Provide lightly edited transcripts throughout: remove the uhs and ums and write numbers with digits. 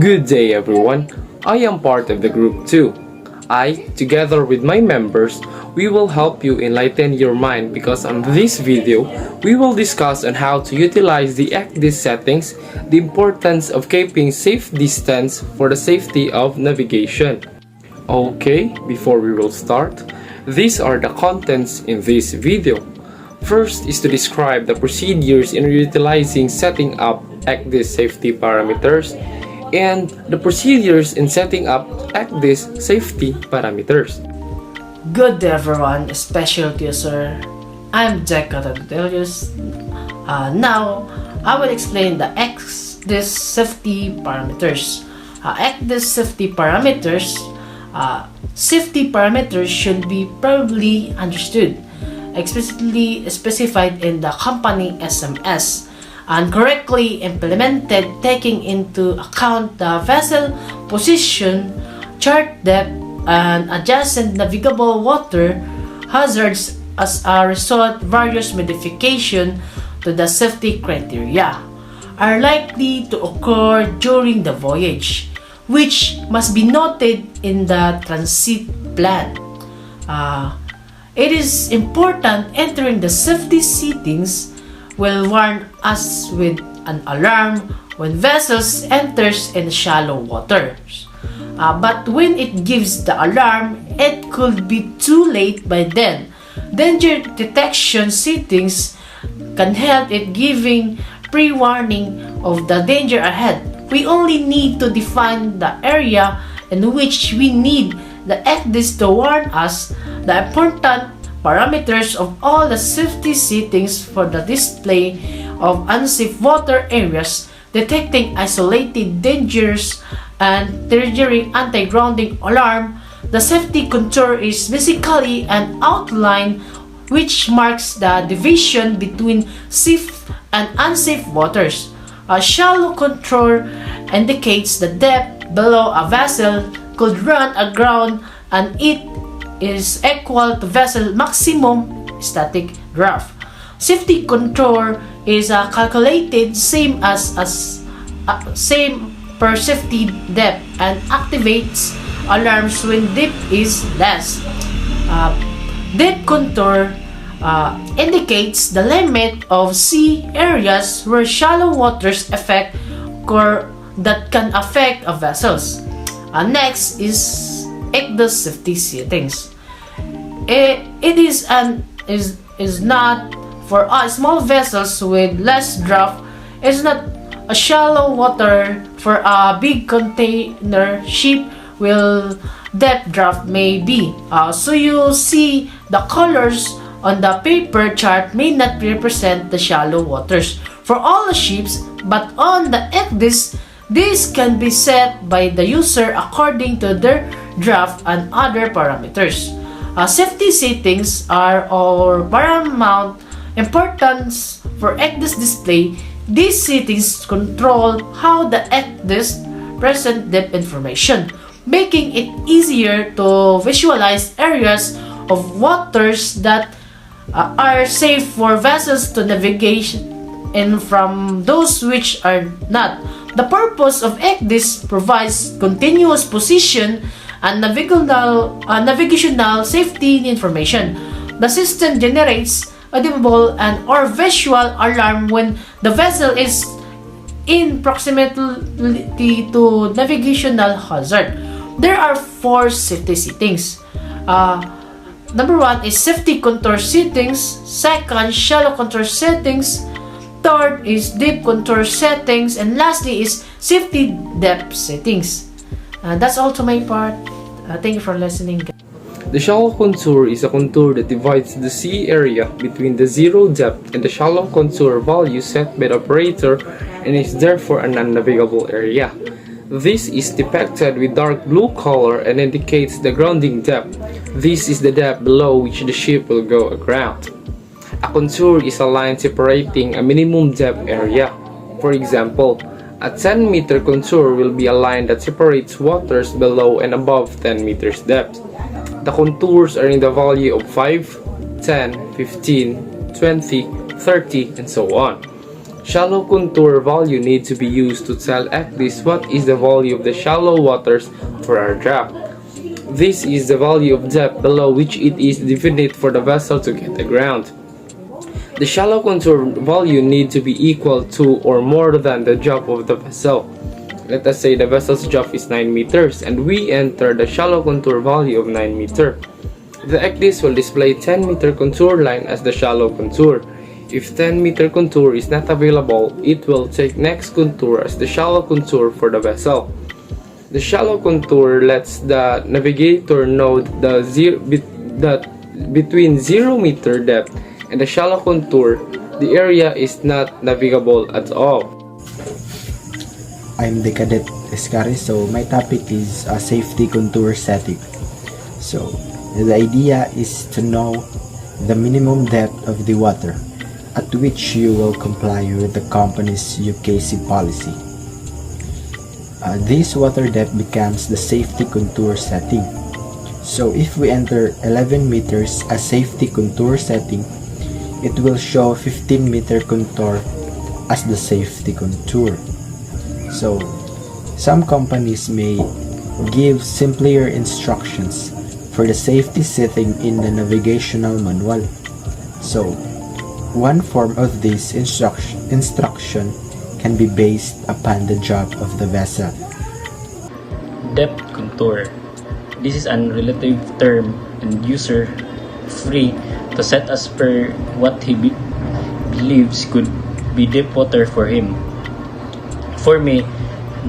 Good day everyone, I am part of the group 2. Together with my members, we will help you enlighten your mind because on this video, we will discuss on how to utilize the ECDIS settings, the importance of keeping safe distance for the safety of navigation. Okay, before we will start, these are the contents in this video. First is to describe the procedures in utilizing setting up ECDIS safety parameters and the procedures in setting up ECDIS safety parameters. Good day everyone, special to you sir. I'm Jack Catadelius. Now, I will explain the ECDIS safety parameters. ECDIS safety parameters should be probably understood, explicitly specified in the company SMS, and correctly implemented, taking into account the vessel position, chart depth, and adjacent navigable water hazards. As a result, various modifications to the safety criteria are likely to occur during the voyage, which must be noted in the transit plan. It is important entering the safety settings will warn us with an alarm when vessels enters in shallow waters. But when it gives the alarm, it could be too late by then. Danger detection settings can help it giving pre-warning of the danger ahead. We only need to define the area in which we need the ECDIS to warn us. The important parameters of all the safety settings for the display of unsafe water areas, detecting isolated dangers, and triggering anti-grounding alarm. The safety contour is basically an outline which marks the division between safe and unsafe waters. A shallow contour indicates the depth below a vessel could run aground, and it is equal to vessel maximum static draft. Safety contour is calculated same per safety depth and activates alarms when depth is less. Depth contour indicates the limit of sea areas where shallow waters that can affect a vessels. Next is ECDIS safety settings. It is not for small vessels with less draft. It's not a shallow water for a big container ship will depth draft may be. So you see the colors on the paper chart may not represent the shallow waters for all the ships, but on the ECDIS, this can be set by the user according to their draft and other parameters. Safety settings are of paramount importance for ECDIS display. These settings control how the ECDIS present depth information, making it easier to visualize areas of waters that are safe for vessels to navigate in from those which are not. The purpose of ECDIS provides continuous position and navigational safety information. The system generates audible and or visual alarm when the vessel is in proximity to navigational hazard. There are 4 safety settings. Number 1 is safety contour settings. Second, shallow contour settings. Third is deep contour settings. And lastly is safety depth settings. That's all to my part. Thank you for listening. The shallow contour is a contour that divides the sea area between the zero depth and the shallow contour value set by the operator and is therefore a non-navigable area. This is depicted with dark blue color and indicates the grounding depth. This is the depth below which the ship will go aground. A contour is a line separating a minimum depth area. For example, a 10-meter contour will be a line that separates waters below and above 10 meters depth. The contours are in the value of 5, 10, 15, 20, 30, and so on. Shallow contour value need to be used to tell ECDIS what is the value of the shallow waters for our draft. This is the value of depth below which it is definite for the vessel to get aground. The shallow contour value need to be equal to or more than the drop of the vessel. Let us say the vessel's drop is 9 meters and we enter the shallow contour value of 9 meter. The ECDIS will display 10 meter contour line as the shallow contour. If 10 meter contour is not available, it will take next contour as the shallow contour for the vessel. The shallow contour lets the navigator know that between 0 meter depth and the shallow contour, the area is not navigable at all. I'm the Cadet Escari, so my topic is a safety contour setting. So the idea is to know the minimum depth of the water at which you will comply with the company's UKC policy. This water depth becomes the safety contour setting. So if we enter 11 meters as safety contour setting, it will show 15 meter contour as the safety contour. So some companies may give simpler instructions for the safety setting in the navigational manual. So one form of this instruction can be based upon the job of the vessel. Depth contour. This is an relative term and user free to set as per what he believes could be deep water for him. For me,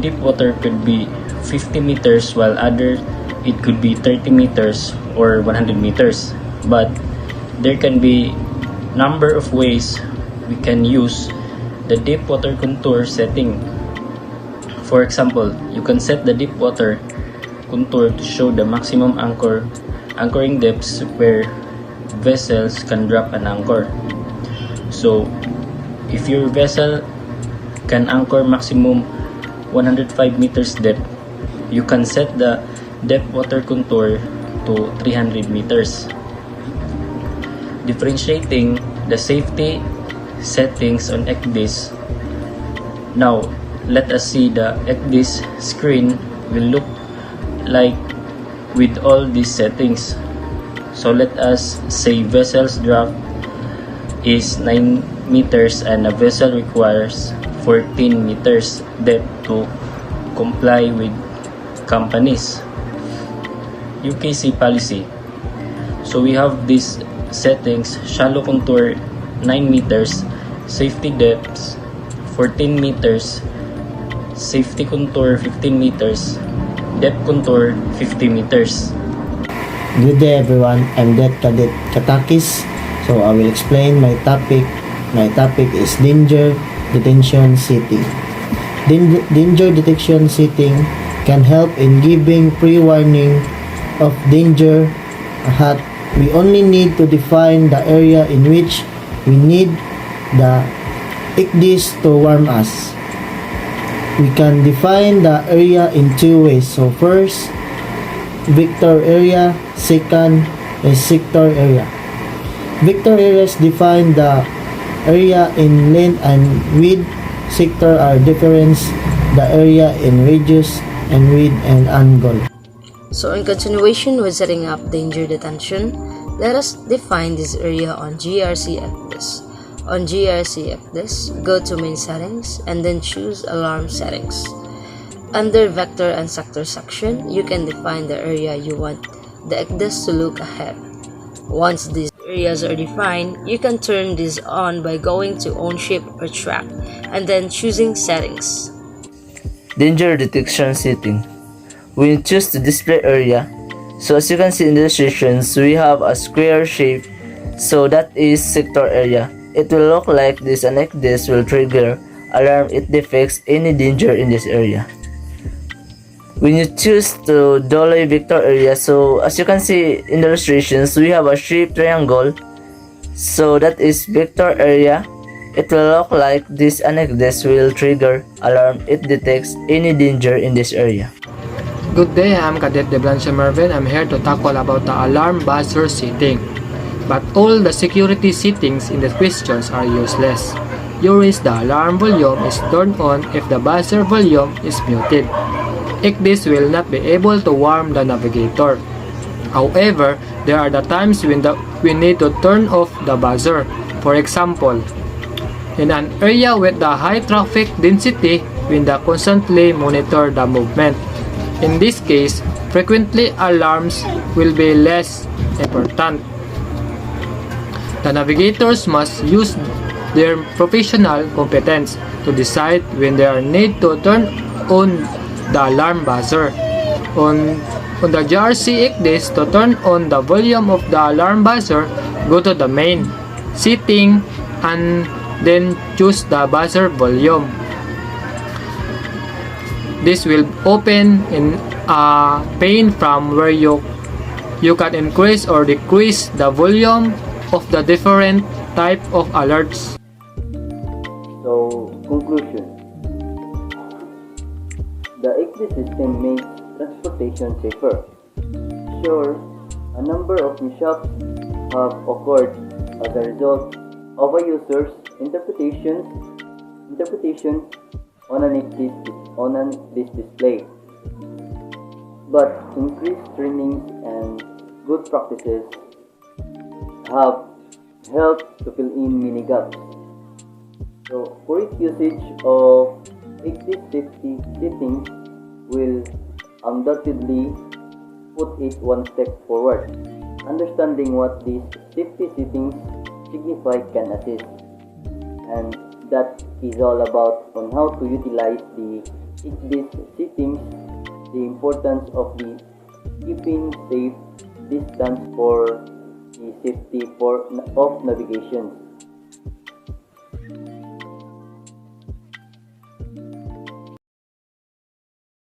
deep water could be 50 meters while other it could be 30 meters or 100 meters. But there can be number of ways we can use the deep water contour setting. For example, you can set the deep water contour to show the maximum anchoring depths where vessels can drop an anchor. So if your vessel can anchor maximum 105 meters depth, you can set the depth water contour to 300 meters. Differentiating the safety settings on ECDIS. Now, let us see the ECDIS screen will look like with all these settings. So let us say vessel's draft is 9 meters and a vessel requires 14 meters depth to comply with companies UKC policy. So we have these settings: shallow contour 9 meters, safety depths 14 meters, safety contour 15 meters, depth contour 50 meters. Good day everyone, I'm Cadet Katakis. So I will explain my topic. My topic is danger detection setting. Danger detection setting can help in giving pre-warning of danger ahead. We only need to define the area in which we need the ECDIS to warn us. We can define the area in two ways. So first, vector area. Second is sector area. Vector areas define the area in length and width. Sector are difference the area in radius and width and angle. So in continuation with setting up danger detention, let us define this area on GRC ECDIS. On GRC ECDIS, go to main settings and then choose alarm settings. Under vector and sector section, you can define the area you want the ECDIS to look ahead. Once these areas are defined, you can turn this on by going to on ship or track and then choosing settings. Danger detection setting. We choose the display area. So as you can see in the illustrations, we have a square shape. So that is sector area. It will look like this and ECDIS will trigger alarm it detects any danger in this area. When you choose to deploy vector area, so as you can see in the illustrations, we have a shape triangle. So that is vector area. It will look like this and ECDIS will trigger alarm it detects any danger in this area. Good day, I'm Cadet De Blanche Mervin. I'm here to tackle about the alarm buzzer setting. But all the security settings in the questions are useless. juries the alarm volume is turned on if the buzzer volume is muted. ECDIS will not be able to warn the navigator. However, there are the times when we need to turn off the buzzer. For example, in an area with the high traffic density, we need to constantly monitor the movement. In this case, frequently alarms will be less important. The navigators must use their professional competence to decide when they are need to turn on the alarm buzzer. On the GRC ECDIS, to turn on the volume of the alarm buzzer, go to the main setting and then choose the buzzer volume. This will open in a pane from where you can increase or decrease the volume of the different type of alerts. So, conclusion. The ECDIS system makes transportation safer. Sure, a number of mishaps have occurred as a result of a user's interpretation on an ECDIS display. But increased trainings and good practices have helped to fill in many gaps. So, correct usage of ECDIS safety settings will undoubtedly put it one step forward. Understanding what these safety settings signify can assist, and that is all about on how to utilize the ECDIS settings, the importance of the keeping safe distance for the safety of navigation.